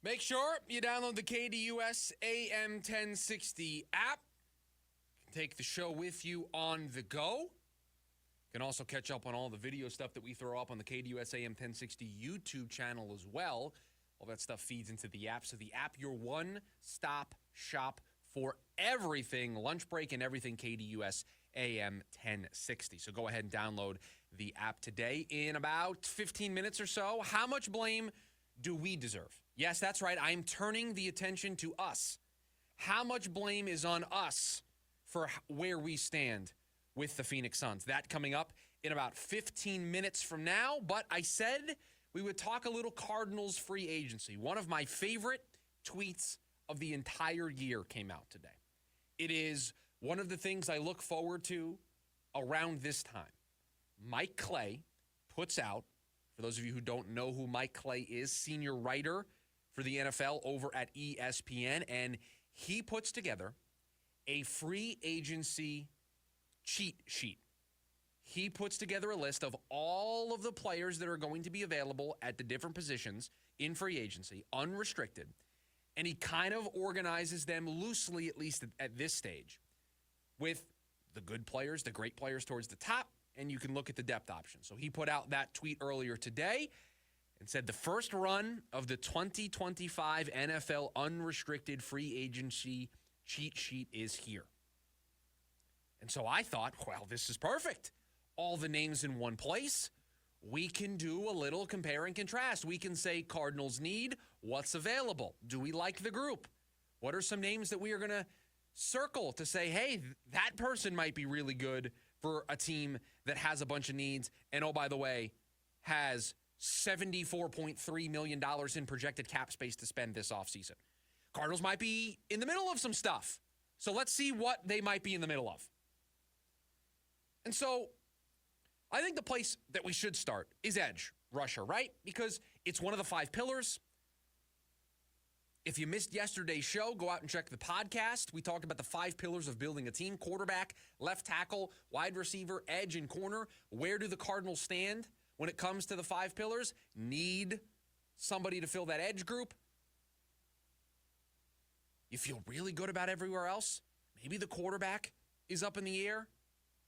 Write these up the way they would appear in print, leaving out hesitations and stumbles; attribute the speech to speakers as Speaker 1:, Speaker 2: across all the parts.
Speaker 1: Make sure you download the KDUS AM 1060 app. You can take the show with you on the go. You can also catch up on all the video stuff that we throw up on the KDUS AM 1060 YouTube channel as well. All that stuff feeds into the app. So the app, your one-stop shop for everything, lunch break and everything KDUS AM 1060. So go ahead and download the app today. In about 15 minutes or so, how much blame do we deserve? Yes, that's right. I'm turning the attention to us. How much blame is on us for where we stand with the Phoenix Suns? That coming up in about 15 minutes from now. But I said we would talk a little Cardinals free agency. One of my favorite tweets of the entire year came out today. It is one of the things I look forward to around this time. Mike Clay puts out, for those of you who don't know who Mike Clay is, senior writer for the NFL over at ESPN, and he puts together a free agency cheat sheet. He puts together a list of all of the players that are going to be available at the different positions in free agency, unrestricted, and he kind of organizes them loosely, at least at this stage, with the good players, the great players towards the top, and you can look at the depth options. So he put out that tweet earlier today and said the first run of the 2025 NFL unrestricted free agency cheat sheet is here. And so I thought, well, this is perfect. All the names in one place. We can do a little compare and contrast. We can say Cardinals need, what's available? Do we like the group? What are some names that we are going to circle to say, hey, that person might be really good for a team that has a bunch of needs and, oh, by the way, has $74.3 million in projected cap space to spend this offseason. Cardinals might be in the middle of some stuff. So let's see what they might be in the middle of. And so I think the place that we should start is edge rusher, right? Because it's one of the 5 pillars. If you missed yesterday's show, go out and check the podcast. We talked about the 5 pillars of building a team: quarterback, left tackle, wide receiver, edge, and corner. Where do the Cardinals stand when it comes to the 5 pillars? Need somebody to fill that edge group. You feel really good about everywhere else. Maybe the quarterback is up in the air.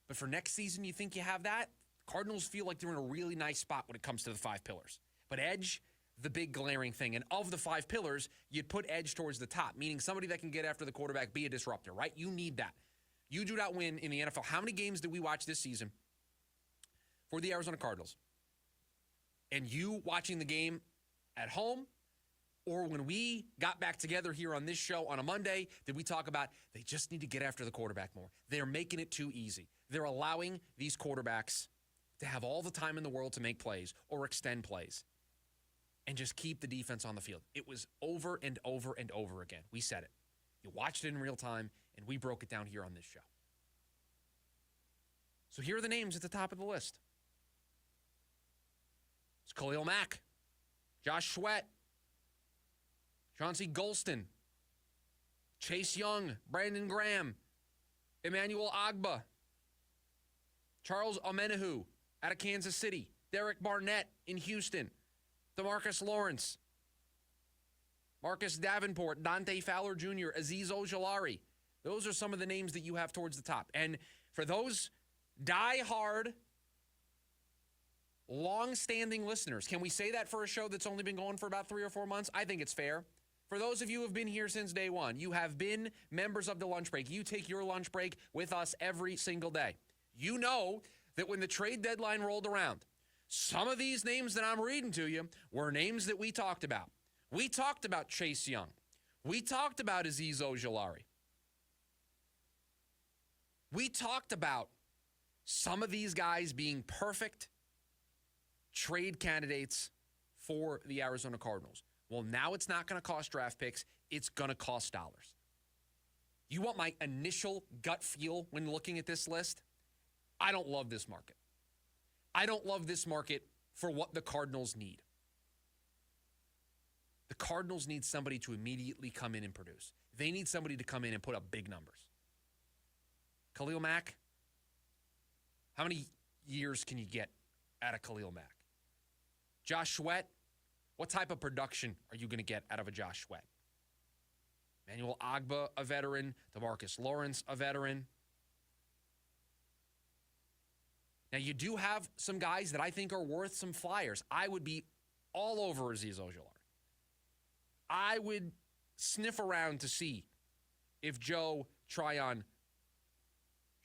Speaker 1: But for next season, you think you have that? Cardinals feel like they're in a really nice spot when it comes to the 5 pillars. But edge, the big glaring thing. And of the 5 pillars, you'd put edge towards the top, meaning somebody that can get after the quarterback, be a disruptor, right? You need that. You do not win in the NFL. How many games did we watch this season for the Arizona Cardinals? And you watching the game at home, or when we got back together here on this show on a Monday, did we talk about they just need to get after the quarterback more? They're making it too easy. They're allowing these quarterbacks to have all the time in the world to make plays or extend plays and just keep the defense on the field. It was over and over and over again. We said it. You watched it in real time, and we broke it down here on this show. So here are the names at the top of the list. It's Khalil Mack, Josh Sweat, Chauncey Golston, Chase Young, Brandon Graham, Emmanuel Agba, Charles Omenihu out of Kansas City, Derek Barnett in Houston, DeMarcus Lawrence, Marcus Davenport, Dante Fowler Jr., Azeez Ojulari. Those are some of the names that you have towards the top. And for those die-hard, long-standing listeners, can we say that for a show that's only been going for about 3 or 4 months? I think it's fair. For those of you who have been here since day one, you have been members of the lunch break. You take your lunch break with us every single day. You know that when the trade deadline rolled around, some of these names that I'm reading to you were names that we talked about. We talked about Chase Young. We talked about Azeez Ojulari. We talked about some of these guys being perfect trade candidates for the Arizona Cardinals. Well, now it's not going to cost draft picks. It's going to cost dollars. You want my initial gut feel when looking at this list? I don't love this market. I don't love this market for what the Cardinals need. The Cardinals need somebody to immediately come in and produce. They need somebody to come in and put up big numbers. Khalil Mack, how many years can you get out of Khalil Mack? Josh Sweat, What type of production are you going to get out of a Josh Sweat? Emmanuel Ogbah, a veteran. DeMarcus Lawrence, a veteran. Now, you do have some guys that I think are worth some flyers. I would be all over Azeez Ojulari. I would sniff around to see if Joe Tryon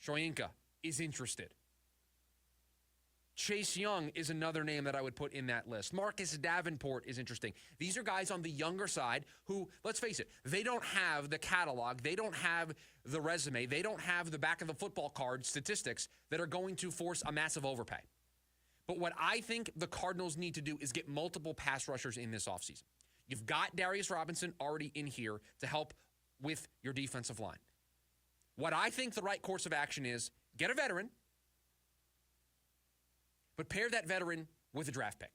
Speaker 1: Shoyinka is interested. Chase Young is another name that I would put in that list. Marcus Davenport is interesting. These are guys on the younger side who, let's face it, they don't have the catalog, they don't have the resume, they don't have the back of the football card statistics that are going to force a massive overpay. But what I think the Cardinals need to do is get multiple pass rushers in this offseason. You've got Darius Robinson already in here to help with your defensive line. What I think the right course of action is, get a veteran, but pair that veteran with a draft pick,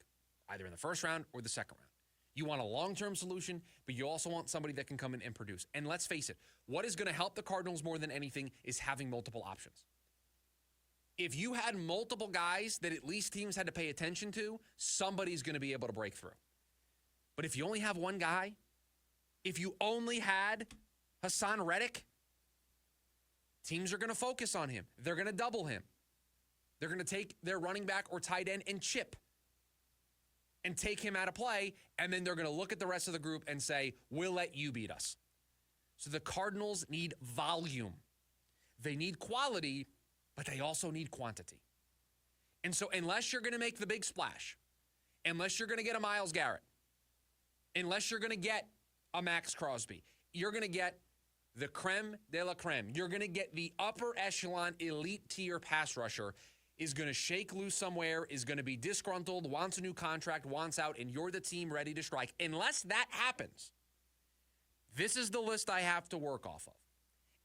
Speaker 1: either in the first round or the second round. You want a long-term solution, but you also want somebody that can come in and produce. And let's face it, what is going to help the Cardinals more than anything is having multiple options. If you had multiple guys that at least teams had to pay attention to, somebody's going to be able to break through. But if you only have one guy, if you only had Hassan Reddick, teams are going to focus on him. They're going to double him. They're going to take their running back or tight end and chip and take him out of play, and then they're going to look at the rest of the group and say, we'll let you beat us. So the Cardinals need volume. They need quality, but they also need quantity. And so unless you're going to make the big splash, unless you're going to get a Myles Garrett, unless you're going to get a Max Crosby, you're going to get the creme de la creme. You're going to get the upper echelon elite tier pass rusher is going to shake loose somewhere, is going to be disgruntled, wants a new contract, wants out, and you're the team ready to strike. Unless that happens, this is the list I have to work off of.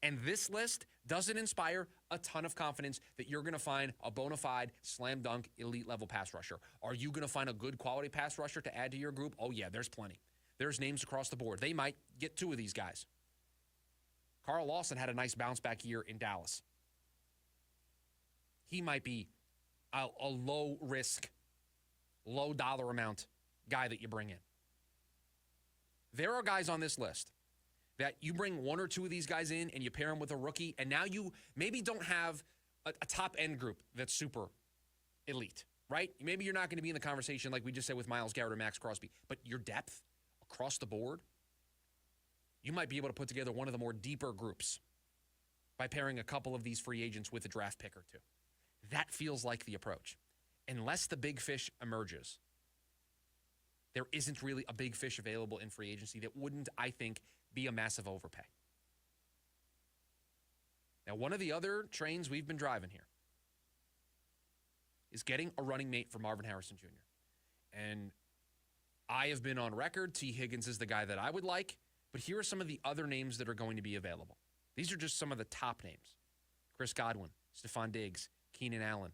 Speaker 1: And this list doesn't inspire a ton of confidence that you're going to find a bona fide, slam dunk, elite level pass rusher. Are you going to find a good quality pass rusher to add to your group? Oh, yeah, there's plenty. There's names across the board. They might get two of these guys. Carl Lawson had a nice bounce back year in Dallas. He might be a low risk, low dollar amount guy that you bring in. There are guys on this list that you bring one or two of these guys in and you pair them with a rookie, and now you maybe don't have a top end group that's super elite, right? Maybe you're not going to be in the conversation like we just said with Myles Garrett or Max Crosby, but your depth across the board, you might be able to put together one of the more deeper groups by pairing a couple of these free agents with a draft pick or two. That feels like the approach. Unless the big fish emerges, there isn't really a big fish available in free agency that wouldn't, I think, be a massive overpay. Now, one of the other trains we've been driving here is getting a running mate for Marvin Harrison Jr. And I have been on record, T. Higgins is the guy that I would like, but here are some of the other names that are going to be available. These are just some of the top names. Chris Godwin, Stephon Diggs, Keenan Allen,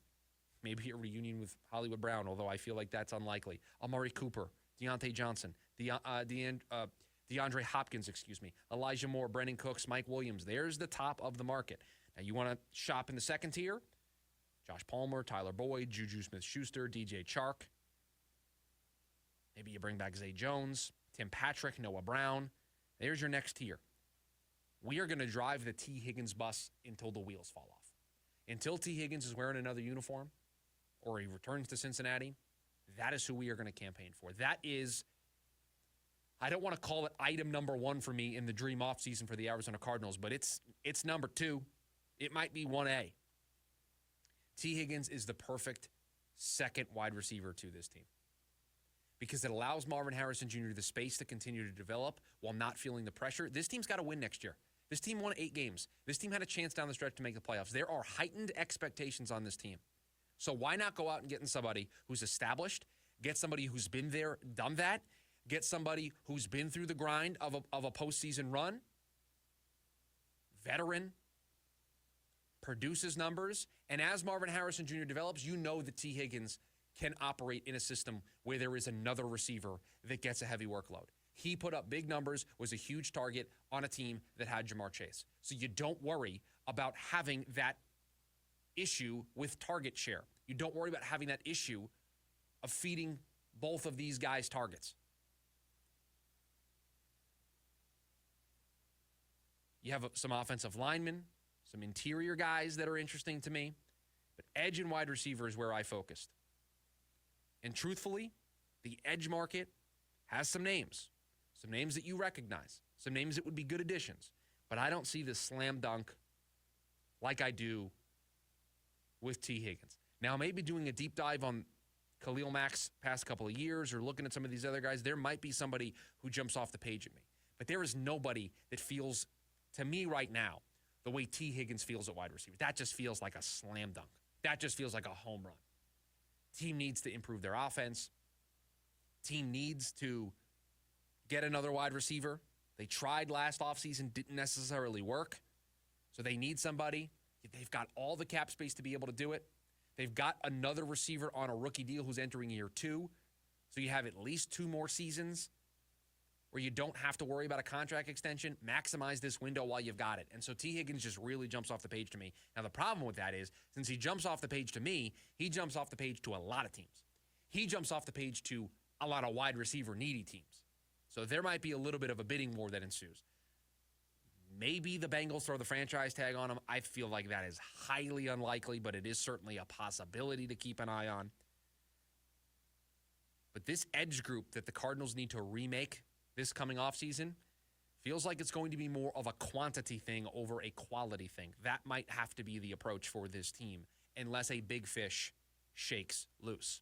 Speaker 1: maybe a reunion with Hollywood Brown, although I feel like that's unlikely. Amari Cooper, Deontay Johnson, DeAndre Hopkins, Elijah Moore, Brandon Cooks, Mike Williams. There's the top of the market. Now, you want to shop in the second tier? Josh Palmer, Tyler Boyd, Juju Smith-Schuster, DJ Chark. Maybe you bring back Zay Jones, Tim Patrick, Noah Brown. There's your next tier. We are going to drive the T. Higgins bus until the wheels fall off. Until T. Higgins is wearing another uniform or he returns to Cincinnati, that is who we are going to campaign for. That is, I don't want to call it item number one for me in the dream offseason for the Arizona Cardinals, but it's number two. It might be 1A. T. Higgins is the perfect second wide receiver to this team because it allows Marvin Harrison Jr. the space to continue to develop while not feeling the pressure. This team's got to win next year. This team won 8 games. This team had a chance down the stretch to make the playoffs. There are heightened expectations on this team. So why not go out and get somebody who's established, get somebody who's been there, done that, get somebody who's been through the grind of a postseason run, veteran, produces numbers, and as Marvin Harrison Jr. develops, you know that T. Higgins can operate in a system where there is another receiver that gets a heavy workload. He put up big numbers, was a huge target on a team that had Jamar Chase. So you don't worry about having that issue with target share. You don't worry about having that issue of feeding both of these guys targets. You have some offensive linemen, some interior guys that are interesting to me. But edge and wide receiver is where I focused. And truthfully, the edge market has some names that you recognize, some names that would be good additions. But I don't see the slam dunk like I do with T. Higgins. Now, maybe doing a deep dive on Khalil Mack's past couple of years or looking at some of these other guys, there might be somebody who jumps off the page at me. But there is nobody that feels, to me right now, the way T. Higgins feels at wide receiver. That just feels like a slam dunk. That just feels like a home run. Team needs to improve their offense. Team needs to get another wide receiver. They tried last offseason, didn't necessarily work. So they need somebody. They've got all the cap space to be able to do it. They've got another receiver on a rookie deal who's entering year 2. So you have at least 2 more seasons where you don't have to worry about a contract extension. Maximize this window while you've got it. And so T. Higgins just really jumps off the page to me. Now, the problem with that is, since he jumps off the page to me, he jumps off the page to a lot of teams. He jumps off the page to a lot of wide receiver needy teams. So there might be a little bit of a bidding war that ensues. Maybe the Bengals throw the franchise tag on him. I feel like that is highly unlikely, but it is certainly a possibility to keep an eye on. But this edge group that the Cardinals need to remake this coming offseason feels like it's going to be more of a quantity thing over a quality thing. That might have to be the approach for this team unless a big fish shakes loose.